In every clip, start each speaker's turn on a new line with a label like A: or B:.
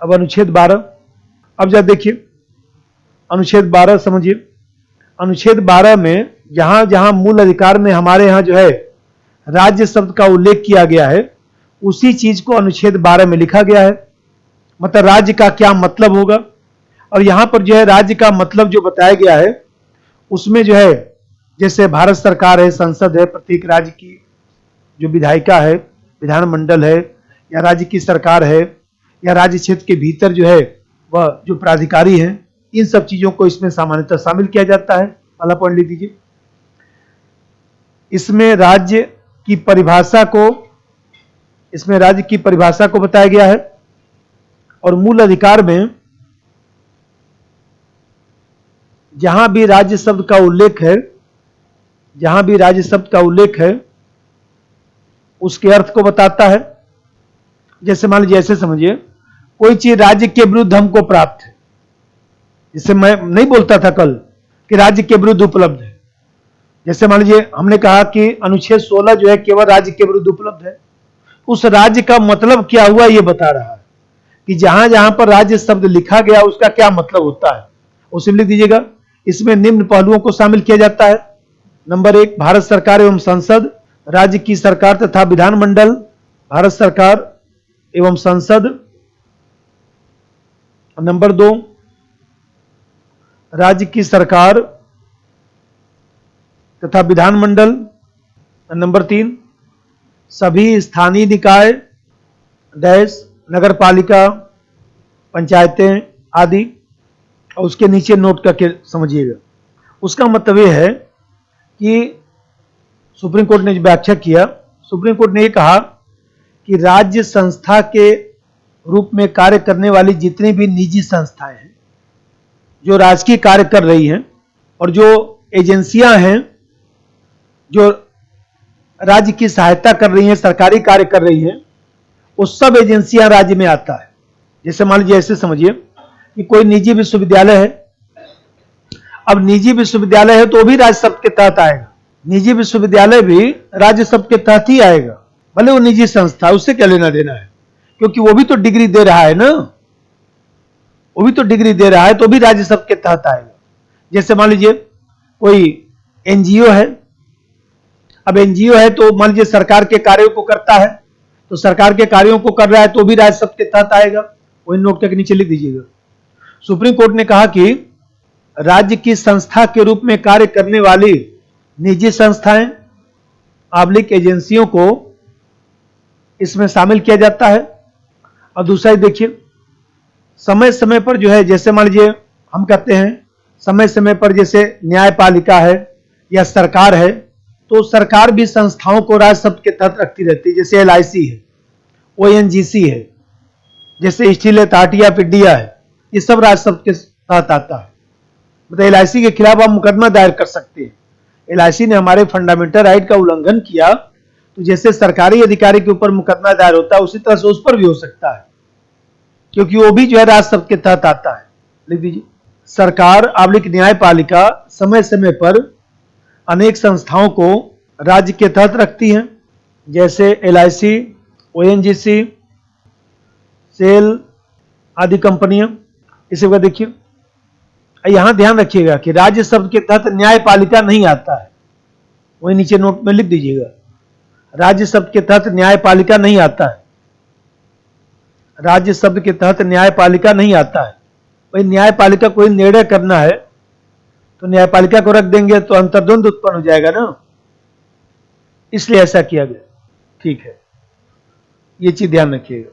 A: अब अनुच्छेद 12, अब जरा देखिए अनुच्छेद 12 समझिए। अनुच्छेद 12 में जहां जहां मूल अधिकार में हमारे यहां जो है राज्य शब्द का उल्लेख किया गया है, उसी चीज को अनुच्छेद 12 में लिखा गया है। मतलब राज्य का क्या मतलब होगा, और यहां पर जो है राज्य का मतलब जो बताया गया है उसमें जो है जैसे भारत सरकार है, संसद है, प्रत्येक राज्य की जो विधायिका है, विधानमंडल है, या राज्य की सरकार है, या राज्य क्षेत्र के भीतर जो है वह जो प्राधिकारी हैं, इन सब चीजों को इसमें सामान्यतः शामिल किया जाता है। पहला पॉइंट लिख दीजिए। इसमें राज्य की परिभाषा को बताया गया है, और मूल अधिकार में जहां भी राज्य शब्द का उल्लेख है, उसके अर्थ को बताता है। जैसे मान लीजिए, ऐसे समझिए, कोई चीज राज्य के विरुद्ध हमको प्राप्त है, जैसे मैं नहीं बोलता था कल कि राज्य के विरुद्ध उपलब्ध है। जैसे मान लीजिए हमने कहा कि अनुच्छेद 16 जो है केवल राज्य के विरुद्ध उपलब्ध है। उस राज्य का मतलब क्या हुआ ये बता रहा है कि जहां जहां पर राज्य शब्द लिखा गया उसका क्या मतलब होता है, उसे लिख दीजिएगा। इसमें निम्न पहलुओं को शामिल किया जाता है। नंबर 1, भारत सरकार एवं संसद, राज्य की सरकार तथा विधानमंडल, भारत सरकार एवं संसद। नंबर 2, राज्य की सरकार तथा विधानमंडल। नंबर 3, सभी स्थानीय निकाय डैश नगर पालिका, पंचायतें आदि। और उसके नीचे नोट करके समझिएगा। उसका मतलब यह है कि सुप्रीम कोर्ट ने जो व्याख्या किया, सुप्रीम कोर्ट ने यह कहा कि राज्य संस्था के रूप में कार्य करने वाली जितनी भी निजी संस्थाएं हैं जो राजकीय कार्य कर रही हैं, और जो एजेंसियां हैं जो राज्य की सहायता कर रही हैं, सरकारी कार्य कर रही हैं, वो सब एजेंसियां राज्य में आता है। जैसे मान लीजिए, ऐसे समझिए कि कोई निजी विश्वविद्यालय है। अब निजी विश्वविद्यालय है तो वो भी राज्य शब्द के तहत आएगा। निजी विश्वविद्यालय भी राज्य शब्द के तहत ही आएगा, भले वो निजी संस्था, उससे क्या लेना देना है, क्योंकि वो भी तो डिग्री दे रहा है ना, वो भी तो डिग्री दे रहा है, तो भी राज्य शब्द के तहत आएगा। जैसे मान लीजिए कोई एनजीओ है। अब एनजीओ है तो मान लीजिए सरकार के कार्यों को करता है, तो सरकार के कार्यों को कर रहा है तो भी राज्य शब्द के तहत आएगा। वही नोट के नीचे लिख दीजिएगा। सुप्रीम कोर्ट ने कहा कि राज्य की संस्था के रूप में कार्य करने वाली निजी संस्थाएं आबलिक एजेंसियों को इसमें शामिल किया जाता है। और दूसरा देखिए, समय समय पर जो है, जैसे मान लीजिए हम कहते हैं समय समय पर, जैसे न्यायपालिका है या सरकार है, तो सरकार भी संस्थाओं को राज्य शब्द के तहत रखती रहती है। जैसे LIC है, ONGC है, जैसे स्टील अथॉरिटी ऑफ इंडिया है, ये सब राज्य शब्द के तहत आता है। मतलब LIC के खिलाफ आप मुकदमा दायर कर सकते हैं। LIC ने हमारे फंडामेंटल राइट का उल्लंघन किया, तो जैसे सरकारी अधिकारी के ऊपर मुकदमा दायर होता है, उसी तरह से उस पर भी हो सकता है, क्योंकि वो भी जो है राज्य शब्द के तहत आता है। लिख दीजिए। सरकार आबलिक न्यायपालिका समय समय पर अनेक संस्थाओं को राज्य के तहत रखती हैं, जैसे LIC, ONGC, सेल आदि कंपनियां। इसी वजह देखिए, यहां ध्यान रखिएगा कि राज्य शब्द के तहत न्यायपालिका नहीं आता है। वही नीचे नोट में लिख दीजिएगा, राज्य शब्द के तहत न्यायपालिका नहीं आता है। राज्य शब्द के तहत न्यायपालिका नहीं आता है। वही न्यायपालिका कोई निर्णय करना है तो न्यायपालिका को रख देंगे तो अंतर्द्वंद उत्पन्न हो जाएगा ना, इसलिए ऐसा किया गया। ठीक है, ये चीज ध्यान रखिएगा।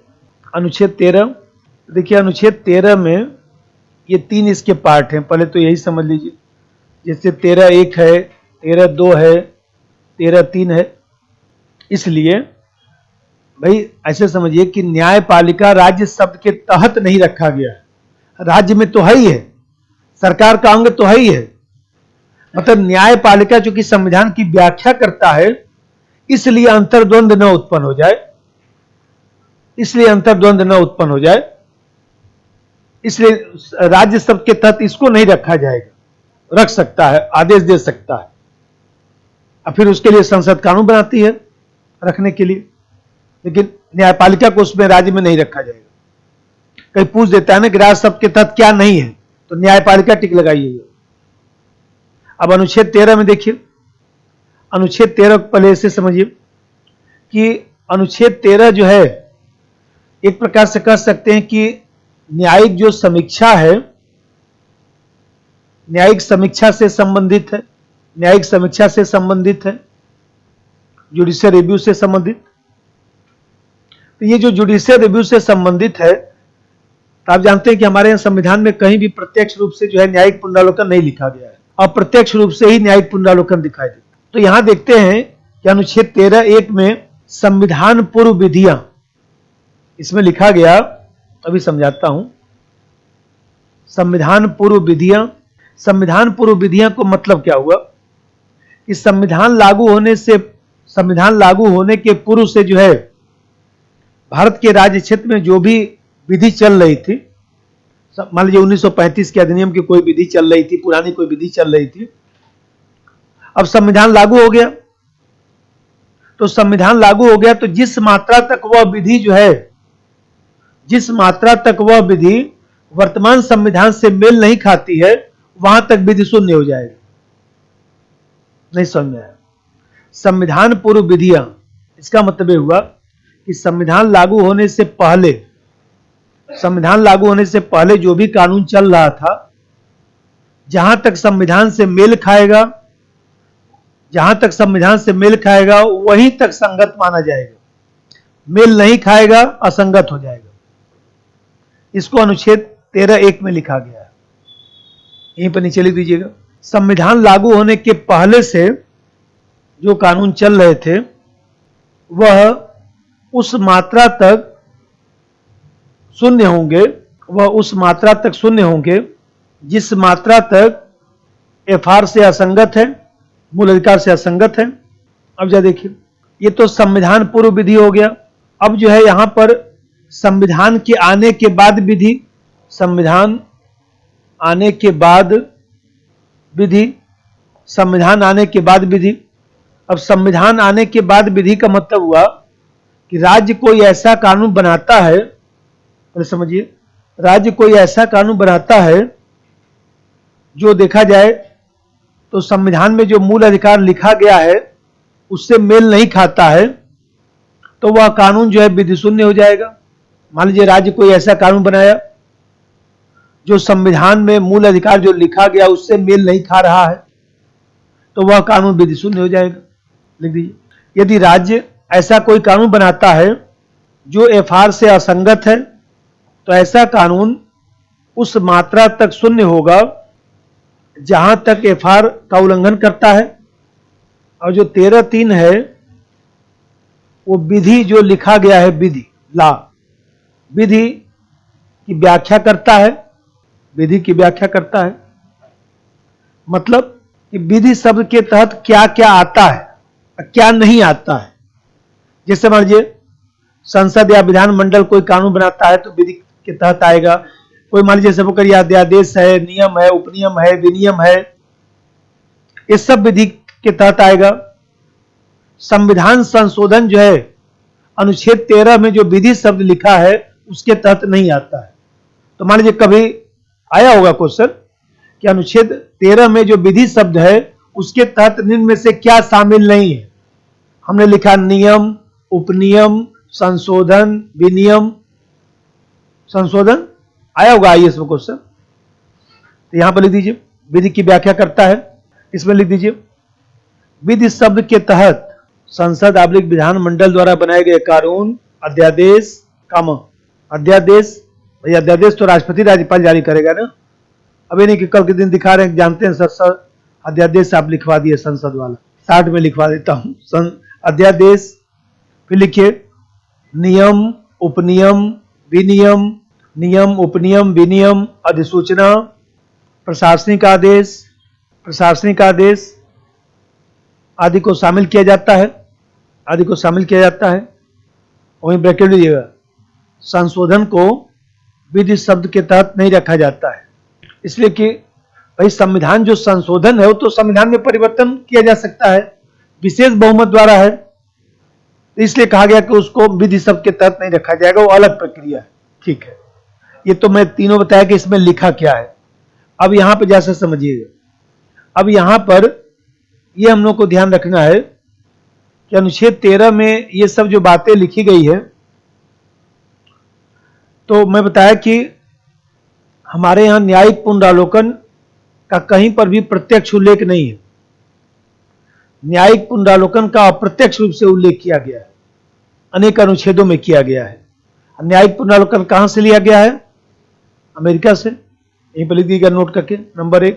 A: अनुच्छेद 13 देखिए, अनुच्छेद 13 में ये 3 इसके पार्ट हैं, पहले तो यही समझ लीजिए। जैसे 13(1) है, 13(2) है, 13(3) है। इसलिए भाई ऐसे समझिए कि न्यायपालिका राज्य शब्द के तहत नहीं रखा गया है, राज्य में तो है ही है, सरकार का अंग तो है ही है। मतलब न्यायपालिका चूंकि संविधान की व्याख्या करता है, इसलिए अंतर्द्वंद न उत्पन्न हो जाए, इसलिए राज्य शब्द के तहत इसको नहीं रखा जाएगा। रख सकता है, आदेश दे सकता है, और फिर उसके लिए संसद कानून बनाती है रखने के लिए, लेकिन न्यायपालिका को उसमें राज्य में नहीं रखा जाएगा। कहीं पूछ देता है ना कि राज्य शब्द के तहत क्या नहीं है, तो न्यायपालिका टिक लगाइए। अब अनुच्छेद 13 में देखिए, अनुच्छेद 13 पहले से समझिए कि अनुच्छेद 13 जो है एक प्रकार से कह सकते हैं कि न्यायिक जो समीक्षा है, न्यायिक समीक्षा से संबंधित है, न्यायिक समीक्षा से संबंधित है, जुडिशियल रिव्यू से संबंधित। तो ये जो जुडिशियल रिव्यू से संबंधित है, तो आप जानते हैं कि हमारे यहाँ संविधान में कहीं भी प्रत्यक्ष रूप से जो है न्यायिक पुनरावलोकन नहीं लिखा गया है, अप्रत्यक्ष रूप से ही न्यायिक पुनरावलोकन दिखाई देता है। तो यहां देखते हैं कि अनुच्छेद 13(1) में संविधान पूर्व विधियां, इसमें लिखा गया, अभी समझाता हूं। संविधान पूर्व विधियां, संविधान पूर्व विधियां को मतलब क्या हुआ कि संविधान लागू होने के पूर्व से जो है भारत के राज्य क्षेत्र में जो भी विधि चल रही थी, मान लीजिए 1935 के अधिनियम की कोई विधि चल रही थी, पुरानी कोई विधि चल रही थी, अब संविधान लागू हो गया। तो संविधान लागू हो गया तो जिस मात्रा तक वह विधि जो है, जिस मात्रा तक वह विधि वर्तमान संविधान से मेल नहीं खाती है, वहां तक विधि शून्य हो जाएगी। नहीं समझ में आया? संविधान पूर्व विधियां, इसका मतलब यह हुआ कि संविधान लागू होने से पहले, संविधान लागू होने से पहले जो भी कानून चल रहा था, जहां तक संविधान से मेल खाएगा, जहां तक संविधान से मेल खाएगा वहीं तक संगत माना जाएगा, मेल नहीं खाएगा असंगत हो जाएगा। इसको अनुच्छेद 13(1) में लिखा गया है, यहीं पर नीचे लिख दीजिएगा। संविधान लागू होने के पहले से जो कानून चल रहे थे वह उस मात्रा तक शून्य होंगे, वह उस मात्रा तक शून्य होंगे जिस मात्रा तक एफआर से असंगत है, मूल अधिकार से असंगत है। अब जा देखिए, ये तो संविधान पूर्व विधि हो गया। अब जो है यहां पर संविधान के आने के बाद विधि, संविधान आने के बाद विधि, संविधान आने के बाद विधि। अब संविधान आने के बाद विधि का मतलब हुआ कि राज्य कोई ऐसा कानून बनाता है, और समझिए, राज्य कोई ऐसा कानून बनाता है जो देखा जाए तो संविधान में जो मूल अधिकार लिखा गया है उससे मेल नहीं खाता है, तो वह कानून जो है विधि शून्य हो जाएगा। मान लीजिए राज्य कोई ऐसा कानून बनाया जो संविधान में मूल अधिकार जो लिखा गया उससे मेल नहीं खा रहा है, तो वह कानून विधि शून्य हो जाएगा। लिख दीजिए, यदि राज्य ऐसा कोई कानून बनाता है जो एफआर से असंगत है, तो ऐसा कानून उस मात्रा तक शून्य होगा जहां तक एफआर का उल्लंघन करता है। और जो 13(3) है वो विधि जो लिखा गया है, विधि, लॉ, विधि की व्याख्या करता है, विधि की व्याख्या करता है। मतलब कि विधि शब्द के तहत क्या क्या आता है, क्या नहीं आता है। जैसे मान लीजिए संसद या विधानमंडल कोई कानून बनाता है तो विधि के तहत आएगा। कोई मान लीजिए सब करिए अध्यादेश है, नियम है, उपनियम है, विनियम है, ये सब विधि के तहत आएगा। संविधान संशोधन जो है अनुच्छेद 13 में जो विधि शब्द लिखा है उसके तहत नहीं आता है। तो मान लीजिए कभी आया होगा क्वेश्चन कि अनुच्छेद 13 में जो विधि शब्द है उसके तहत निम्न में से क्या शामिल नहीं है। हमने लिखा नियम, उपनियम, संशोधन, विनियम, संशोधन, आया होगा आईएएस में क्वेश्चन। तो यहां पर लिख दीजिए विधि की व्याख्या करता है। इसमें लिख दीजिए विधि शब्द के तहत संसद आबलिक विधानमंडल द्वारा बनाए गए कानून, अध्यादेश, अध्यादेश, भाई अध्यादेश तो राष्ट्रपति राज्यपाल जारी करेगा ना। अब ये नहीं कि कल के दिन दिखा रहे हैं, जानते हैं सर अध्यादेश आप लिखवा दिए संसद वाला, 60 में लिखवा देता हूं अध्यादेश। फिर लिखिए नियम, उपनियम, विनियम, नियम, उपनियम, विनियम, अधिसूचना, प्रशासनिक आदेश, प्रशासनिक आदेश आदि को शामिल किया जाता है, आदि को शामिल किया जाता है। वहीं ब्रैकेट लीजिएगा, संशोधन को विधि शब्द के तहत नहीं रखा जाता है, इसलिए कि भाई संविधान जो संशोधन है वो तो संविधान में परिवर्तन किया जा सकता है, विशेष बहुमत द्वारा है, इसलिए कहा गया कि उसको विधि शब्द के तहत नहीं रखा जाएगा, वो अलग प्रक्रिया है। ठीक है, ये तो मैं तीनों बताया कि इसमें लिखा क्या है। अब यहां पर जैसा समझिएगा, अब यहां पर ये हम लोग को ध्यान रखना है कि अनुच्छेद 13 में ये सब जो बातें लिखी गई है, तो मैं बताया कि हमारे यहां न्यायिक पुनरावलोकन का कहीं पर भी प्रत्यक्ष उल्लेख नहीं है। न्यायिक पुनरावलोकन का अप्रत्यक्ष रूप से उल्लेख किया गया है, अनेक अनुच्छेदों में किया गया है। न्यायिक पुनरावलोकन कहां से लिया गया है? अमेरिका से। यहीं पर लिख दीजिएगा नोट करके। नंबर 1,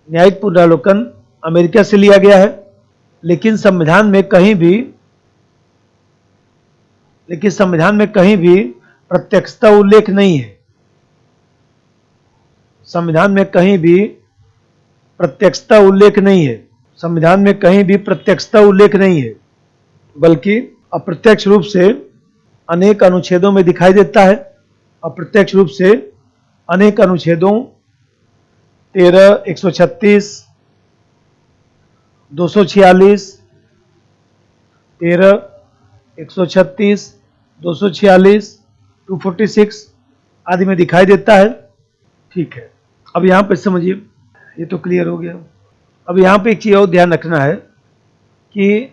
A: न्यायिक पुनरावलोकन अमेरिका से लिया गया है, लेकिन संविधान में कहीं भी प्रत्यक्षता उल्लेख नहीं है। संविधान में कहीं भी प्रत्यक्षता उल्लेख नहीं है। संविधान में कहीं भी प्रत्यक्षता उल्लेख नहीं है, बल्कि अप्रत्यक्ष रूप से अनेक अनुच्छेदों में दिखाई देता है। अप्रत्यक्ष रूप से अनेक अनुच्छेदों 13, 136, 246, 13, 136, 246, 246 आदि में दिखाई देता है। ठीक है, अब यहां पर समझिए, ये तो क्लियर हो गया। अब यहां पे एक चीज और ध्यान रखना है कि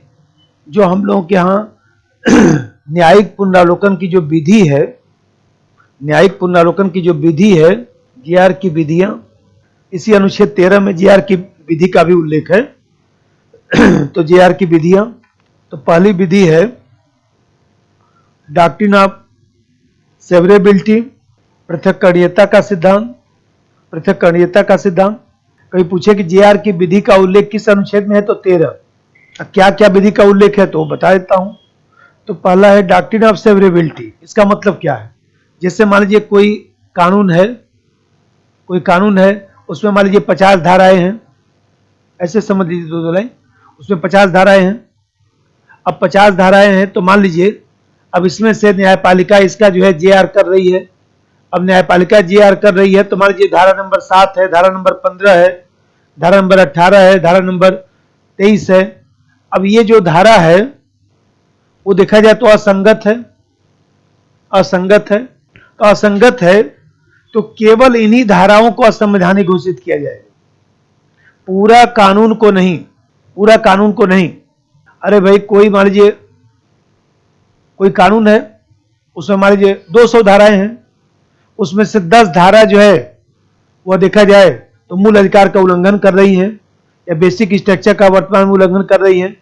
A: जो हम लोगों के यहाँ न्यायिक पुनरावलोकन की जो विधि है, न्यायिक पुनरावलोकन की जो विधि है, जीआर की विधियां, इसी अनुच्छेद 13 में जीआर की विधि का भी उल्लेख है। तो जीआर की विधियां, तो पहली विधि है डॉक्ट्रिन ऑफ सेवरेबिलिटी, पृथक्करणीयता का सिद्धांत। पृथक्करणीयता का सिद्धांत कभी पूछे कि जीआर की विधि का उल्लेख किस अनुच्छेद में है, तो 13। क्या क्या विधि का उल्लेख है तो बता देता हूं। तो पहला है डॉक्ट्रिन ऑफ सेवरेबिलिटी। इसका मतलब क्या है? जैसे मान लीजिए कोई कानून है, उसमें मान लीजिए 50 धाराएं हैं, ऐसे समझ लीजिए, दो लाइन, उसमें 50 धाराएं हैं। अब 50 धाराएं हैं तो मान लीजिए अब इसमें से न्यायपालिका इसका जो है जीआर कर रही है। अब न्यायपालिका जीआर कर रही है तो मान लीजिए धारा नंबर 7 है, धारा नंबर 15 है, धारा नंबर 18 है, धारा नंबर 23 है। अब ये जो धारा है वो देखा जाए तो असंगत है। तो असंगत है तो केवल इन्हीं धाराओं को असंवैधानिक घोषित किया जाएगा, पूरा कानून को नहीं। अरे भाई, कोई मान लीजिए कोई कानून है, उसमें मान लीजिए 200 धाराएं हैं, उसमें से 10 धारा जो है वह देखा जाए तो मूल अधिकार का उल्लंघन कर रही है या बेसिक स्ट्रक्चर का वर्तमान में उल्लंघन कर रही है,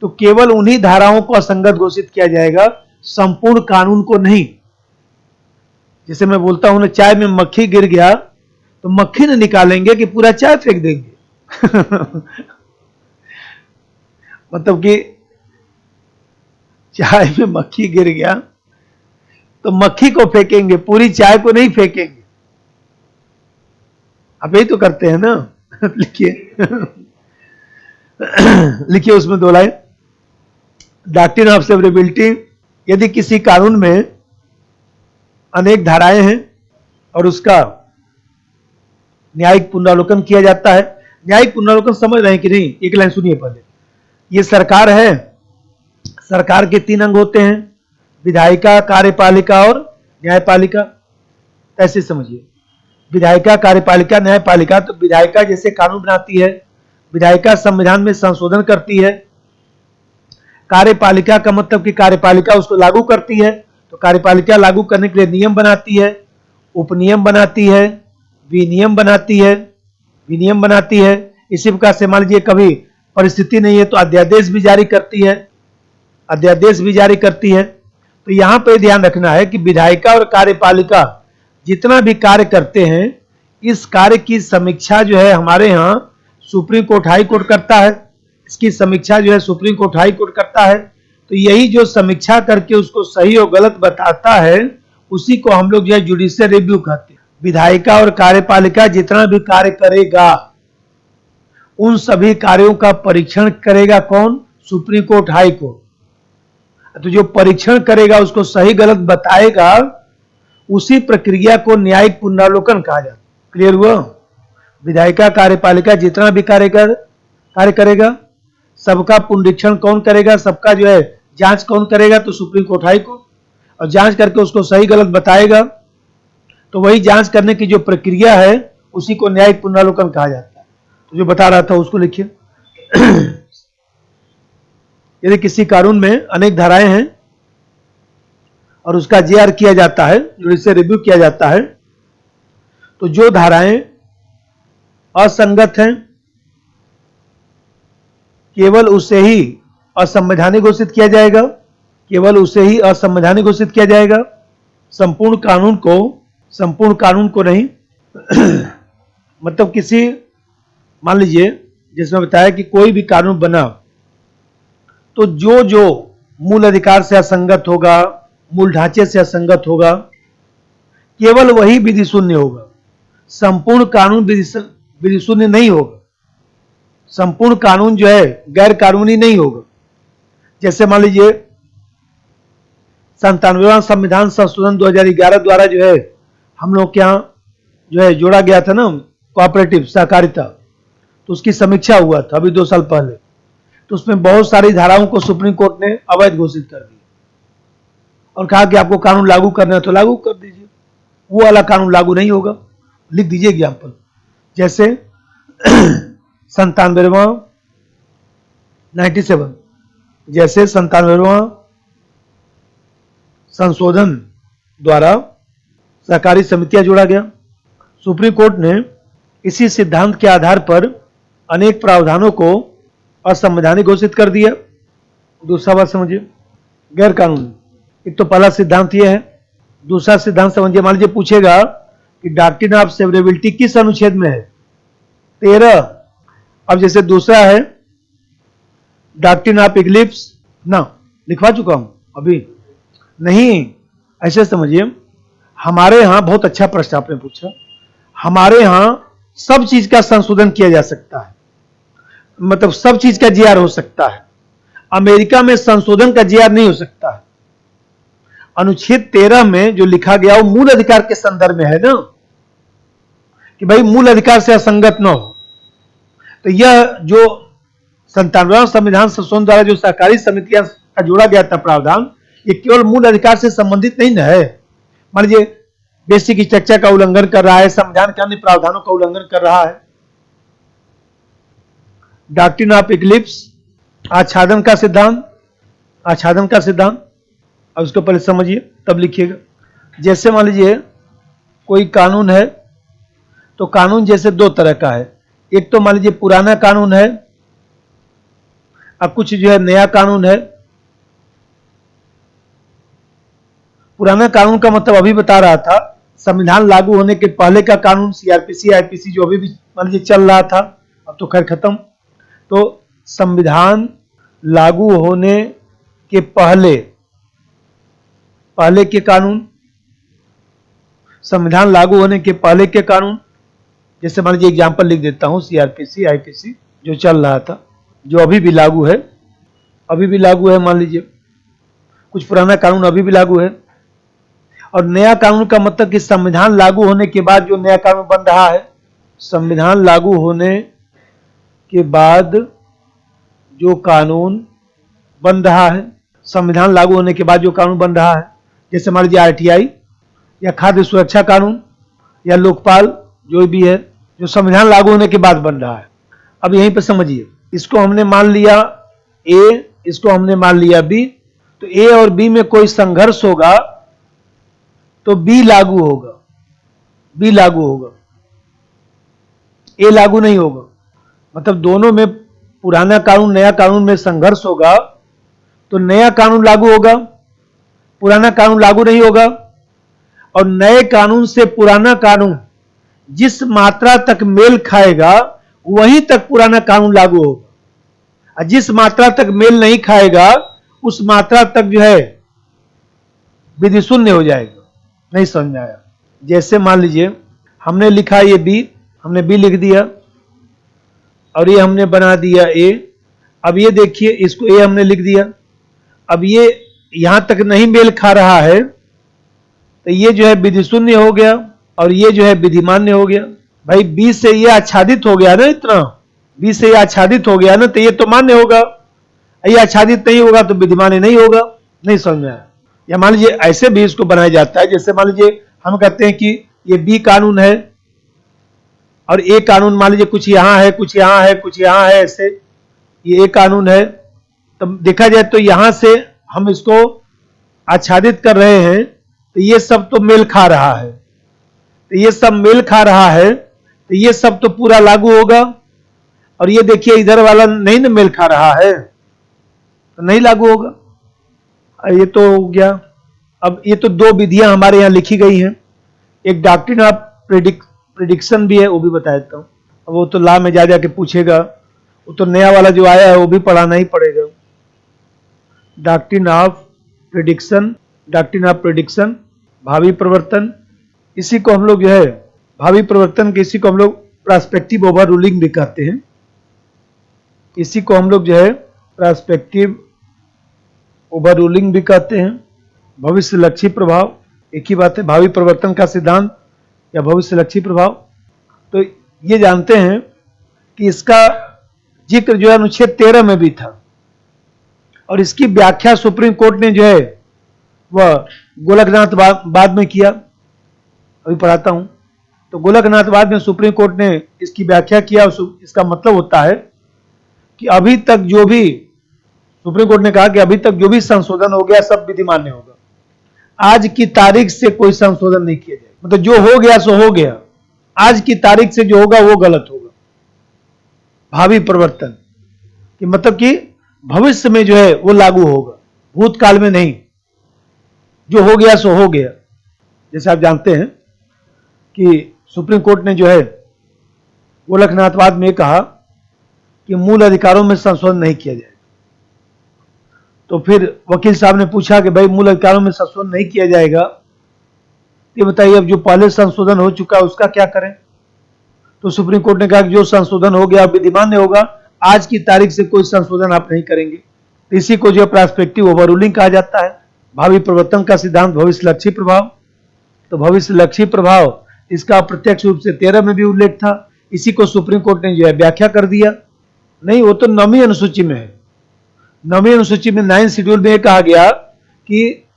A: तो केवल उन्हीं धाराओं को असंगत घोषित किया जाएगा, संपूर्ण कानून को नहीं। जैसे मैं बोलता हूं ना, चाय में मक्खी गिर गया तो मक्खी न निकालेंगे कि पूरा चाय फेंक देंगे। मतलब कि चाय में मक्खी गिर गया तो मक्खी को फेंकेंगे, पूरी चाय को नहीं फेंकेंगे। आप यही तो करते हैं ना। लिखिए उसमें 2 लाइन। डॉक्ट्रिन ऑफ सेवरेबिलिटी, यदि किसी कानून में अनेक धाराएं हैं और उसका न्यायिक पुनरावलोकन किया जाता है। न्यायिक पुनरावलोकन समझ रहे हैं कि नहीं? एक लाइन सुनिए पहले। ये सरकार है, सरकार के 3 अंग होते हैं, विधायिका, कार्यपालिका और न्यायपालिका। ऐसे समझिए, विधायिका, कार्यपालिका, न्यायपालिका। तो विधायिका जैसे कानून बनाती है, विधायिका संविधान में संशोधन करती है। कार्यपालिका का मतलब कि कार्यपालिका उसको लागू करती है, तो कार्यपालिका लागू करने के लिए नियम बनाती है, उपनियम बनाती है, विनियम बनाती है। इसी प्रकार से मान लीजिए कभी परिस्थिति नहीं है तो अध्यादेश भी जारी करती है। तो यहां पर ध्यान रखना है कि विधायिका और कार्यपालिका जितना भी कार्य करते हैं, इस कार्य की समीक्षा जो है हमारे यहाँ सुप्रीम कोर्ट, हाई कोर्ट करता है। इसकी समीक्षा जो है सुप्रीम कोर्ट, हाई कोर्ट करता है। तो यही जो समीक्षा करके उसको सही और गलत बताता है, उसी को हम लोग जो है जुडिशियल रिव्यू कहते हैं। विधायिका और कार्यपालिका जितना भी कार्य करेगा, उन सभी कार्यों का परीक्षण करेगा कौन? Supreme court, high court. तो जो परीक्षण करेगा, उसको सही गलत बताएगा, उसी प्रक्रिया को न्यायिक पुनरावलोकन कहा जाता है। क्लियर हुआ? विधायिका, कार्यपालिका जितना भी कार्य करेगा, सबका पुनरीक्षण कौन करेगा, सबका जो है जांच कौन करेगा? तो सुप्रीम कोर्ट, हाई कोर्ट। और जांच करके उसको सही गलत बताएगा, तो वही जांच करने की जो प्रक्रिया है उसी को न्यायिक पुनरावलोकन कहा जाता है। तो जो बता रहा था उसको लिखिए। यदि किसी कानून में अनेक धाराएं हैं और उसका जेआर किया जाता है, जुडिशियल रिव्यू किया जाता है, तो जो धाराएं असंगत हैं केवल उसे ही असंवैधानिक घोषित किया जाएगा, केवल उसे ही असंवैधानिक घोषित किया जाएगा। संपूर्ण कानून को नहीं। मतलब किसी, मान लीजिए जिसमें बताया कि कोई भी कानून बना तो जो जो मूल अधिकार से असंगत होगा, मूल ढांचे से असंगत होगा, केवल वही विधि शून्य होगा। संपूर्ण कानून विधि शून्य नहीं होगा। संपूर्ण कानून जो है गैर कानूनी नहीं होगा। जैसे मान लीजिए 97वां संविधान संशोधन 2011 द्वारा जो है हम लोग के यहाँ जो है जोड़ा गया था ना कोऑपरेटिव सहकारिता, तो उसकी समीक्षा हुआ था अभी 2 साल पहले। तो उसमें बहुत सारी धाराओं को सुप्रीम कोर्ट ने अवैध घोषित कर दिया और कहा कि आपको कानून लागू करना है तो लागू कर दीजिए, वो वाला कानून लागू नहीं होगा। लिख दीजिए एग्जाम्पल, जैसे 97वां 97 जैसे 97वां संशोधन द्वारा सहकारी समितियां जोड़ा गया। सुप्रीम कोर्ट ने इसी सिद्धांत के आधार पर अनेक प्रावधानों को असंवैधानिक घोषित कर दिया। दूसरा बात समझिए, गैर कानूनी। एक तो पहला सिद्धांत यह है। दूसरा सिद्धांत समझिए, मान लीजिए पूछेगा कि डॉक्ट्रिन ऑफ सेवरेबिलिटी किस अनुच्छेद में है? 13। अब जैसे दूसरा है डॉक्ट्रिन ऑफ इक्लिप्स, ना लिखवा चुका हूं अभी नहीं, ऐसे समझिए। हमारे यहां बहुत अच्छा प्रश्न आपने पूछा, हमारे यहां सब चीज का संशोधन किया जा सकता है, मतलब सब चीज का जीआर हो सकता है। अमेरिका में संशोधन का जीआर नहीं हो सकता है। अनुच्छेद 13 में जो लिखा गया वो मूल अधिकार के संदर्भ में है ना, कि भाई मूल अधिकार से असंगत न हो। तो यह जो 97वां संविधान संशोधन द्वारा जो सहकारी समितियां का जोड़ा गया था प्रावधान, ये केवल मूल अधिकार से संबंधित नहीं न है। मान लीजिए बेसिक स्ट्रक्चर का उल्लंघन कर रहा है, संविधान के अन्य प्रावधानों का उल्लंघन कर रहा है। डॉक्ट्रिन ऑफ इक्लिप्स, आच्छादन का सिद्धांत, अब उसको पहले समझिए तब लिखिएगा। जैसे मान लीजिए कोई कानून है, तो कानून जैसे 2 तरह का है। एक तो मान लीजिए पुराना कानून है और कुछ जो है नया कानून है। पुराना कानून का मतलब अभी बता रहा था, संविधान लागू होने के पहले का कानून, सीआरपीसी आईपीसी जो अभी भी मान लीजिए चल रहा था, अब तो खैर खत्म। तो संविधान लागू होने के पहले के कानून, संविधान लागू होने के पहले के कानून, जैसे मान लीजिए एग्जाम्पल लिख देता हूं, सीआरपीसी आईपीसी जो चल रहा था, जो अभी भी लागू है, मान लीजिए कुछ पुराना कानून अभी भी लागू है। और नया कानून का मतलब कि संविधान लागू होने के बाद जो नया कानून बन रहा है, संविधान लागू होने के बाद जो कानून बन रहा है, संविधान लागू होने के बाद जो कानून बन रहा है, जैसे मान लीजिए आरटीआई या खाद्य सुरक्षा कानून या लोकपाल, जो भी है, जो संविधान लागू होने के बाद बन रहा है। अब यहीं पर समझिए, इसको हमने मान लिया ए, इसको हमने मान लिया बी, तो ए और बी में कोई संघर्ष होगा तो बी लागू होगा, ए लागू नहीं होगा। मतलब दोनों में, पुराना कानून नया कानून में संघर्ष होगा तो नया कानून लागू होगा, पुराना कानून लागू नहीं होगा। और नए कानून से पुराना कानून जिस मात्रा तक मेल खाएगा वहीं तक पुराना कानून लागू होगा, और जिस मात्रा तक मेल नहीं खाएगा उस मात्रा तक जो है विधि शून्य हो जाएगा। नहीं समझ में आया? जैसे मान लीजिए हमने लिखा ये बी, हमने बी लिख दिया और ये हमने बना दिया ए। अब ये देखिए, इसको ए हमने लिख दिया, अब ये यहां तक नहीं मेल खा रहा है तो ये जो है विधि शून्य हो गया और ये जो है विधिमान्य हो गया। भाई बी से ये आच्छादित हो गया ना, इतना बी से ये आच्छादित हो गया ना, तो ये तो मान्य होगा, ये आच्छादित नहीं होगा तो विधिमान्य नहीं होगा। नहीं समझ में आया? या मान लीजिए ऐसे भी इसको बनाया जाता है, जैसे मान लीजिए हम कहते हैं कि ये बी कानून है, और ए कानून मान लीजिए कुछ यहां है, कुछ यहां है, कुछ यहां है, ऐसे ये ए कानून है। तब देखा जाए तो यहां से हम इसको आच्छादित कर रहे हैं, तो ये सब तो मेल खा रहा है, तो ये सब मेल खा रहा है, तो ये सब तो पूरा लागू होगा। और ये देखिए इधर वाला नहीं ना मेल खा रहा है, तो नहीं लागू होगा। ये तो हो गया। अब ये तो दो विधियां हमारे यहां लिखी गई हैं। एक डॉक्ट्रिन ऑफ प्रिडिक्शन भी है, वो भी बता देता हूं। अब वो तो लॉ में जा जाके पूछेगा, वो तो नया वाला जो आया है वो भी पढ़ाना ही पड़ेगा। डॉक्ट्रिन ऑफ प्रिडिक्शन, भावी प्रवर्तन, इसी को हम लोग जो है भावी प्रवर्तन के, इसी को हम लोग प्रॉस्पेक्टिव ओवर रूलिंग भी कहते हैं। इसी को हम लोग जो है प्रॉस्पेक्टिव ओवर रूलिंग भी कहते हैं। भविष्य लक्षी प्रभाव, एक ही बात है, भावी प्रवर्तन का सिद्धांत या भविष्य लक्षी प्रभाव। तो ये जानते हैं कि इसका जिक्र जो है अनुच्छेद 13 में भी था, और इसकी व्याख्या सुप्रीम कोर्ट ने जो है वह गोलकनाथ बाद में किया। अभी पढ़ाता हूं। तो गोलकनाथवाद में सुप्रीम कोर्ट ने इसकी व्याख्या किया। इसका मतलब होता है कि अभी तक जो भी, सुप्रीम कोर्ट ने कहा कि अभी तक जो भी संशोधन हो गया सब विधिमान्य होगा, आज की तारीख से कोई संशोधन नहीं किया जाएगा। मतलब जो हो गया सो हो गया, आज की तारीख से जो होगा वो गलत होगा। भावी प्रवर्तन कि मतलब कि भविष्य में जो है वो लागू होगा, भूतकाल में नहीं। जो हो गया सो हो गया। जैसे आप जानते हैं कि सुप्रीम कोर्ट ने जो है गोलकनाथवाद में कहा कि मूल अधिकारों में संशोधन नहीं किया जाएगा। तो फिर वकील साहब ने पूछा कि भाई मूल अधिकारों में संशोधन नहीं किया जाएगा, ये बताइए अब जो पहले संशोधन हो चुका है उसका क्या करें। तो सुप्रीम कोर्ट ने कहा कि जो संशोधन हो गया विधिमान्य होगा, आज की तारीख से कोई संशोधन आप नहीं करेंगे। तो इसी को जो प्रॉस्पेक्टिव ओवर रूलिंग कहा जाता है। भावी प्रवर्तन का सिद्धांत भविष्य लक्षी प्रभाव। तो भविष्य लक्षी प्रभाव इसका प्रत्यक्ष रूप से 13 में भी उल्लेख था। इसी को सुप्रीम कोर्ट ने जो है व्याख्या कर दिया। नहीं, वो तो 9वीं अनुसूची में है। 9वीं अनुसूची में 9 शेड्यूल में कहा गया कि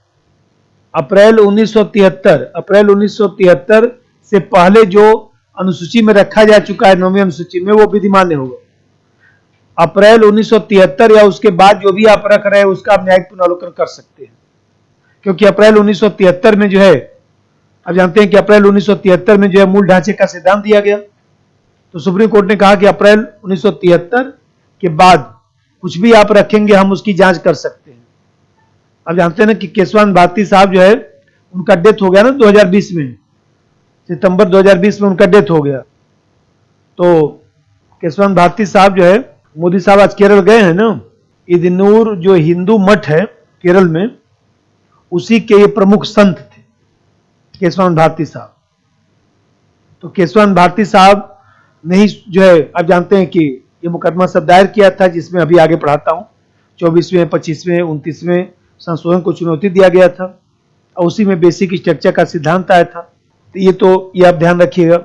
A: अप्रैल 1973 से पहले जो अनुसूची में रखा जा चुका है 9वीं अनुसूची में, वो विधिमान्य होगा। अप्रैल 1973 या उसके बाद जो भी आप रख रहे हैं उसका आप न्यायिक पुनरावलोकन कर सकते हैं, क्योंकि अप्रैल 1973 में जो है, आप जानते हैं कि अप्रैल 1973 में जो है मूल ढांचे का सिद्धांत दिया गया। तो सुप्रीम कोर्ट ने कहा कि अप्रैल 1973 के बाद कुछ भी आप रखेंगे हम उसकी जांच कर सकते हैं। आप जानते हैं ना कि केशवानंद भारती साहब जो है उनका डेथ हो गया ना 2020 में, सितंबर 2020 में उनका डेथ हो गया। तो केशवानंद भारती साहब जो है, मोदी साहब आज केरल गए हैं ना, इदनूर जो हिंदू मठ है केरल में, उसी के ये प्रमुख संत थे केशवानंद भारती साहब। तो केशवानंद भारती साहब ने ही जो है, आप जानते हैं कि ये मुकदमा सब दायर किया था, जिसमें अभी आगे पढ़ाता हूं। 24वें, 25वें, 29वें संशोधन को चुनौती दिया गया था, और उसी में बेसिक स्ट्रक्चर का सिद्धांत आया था। तो ये आप ध्यान रखिएगा।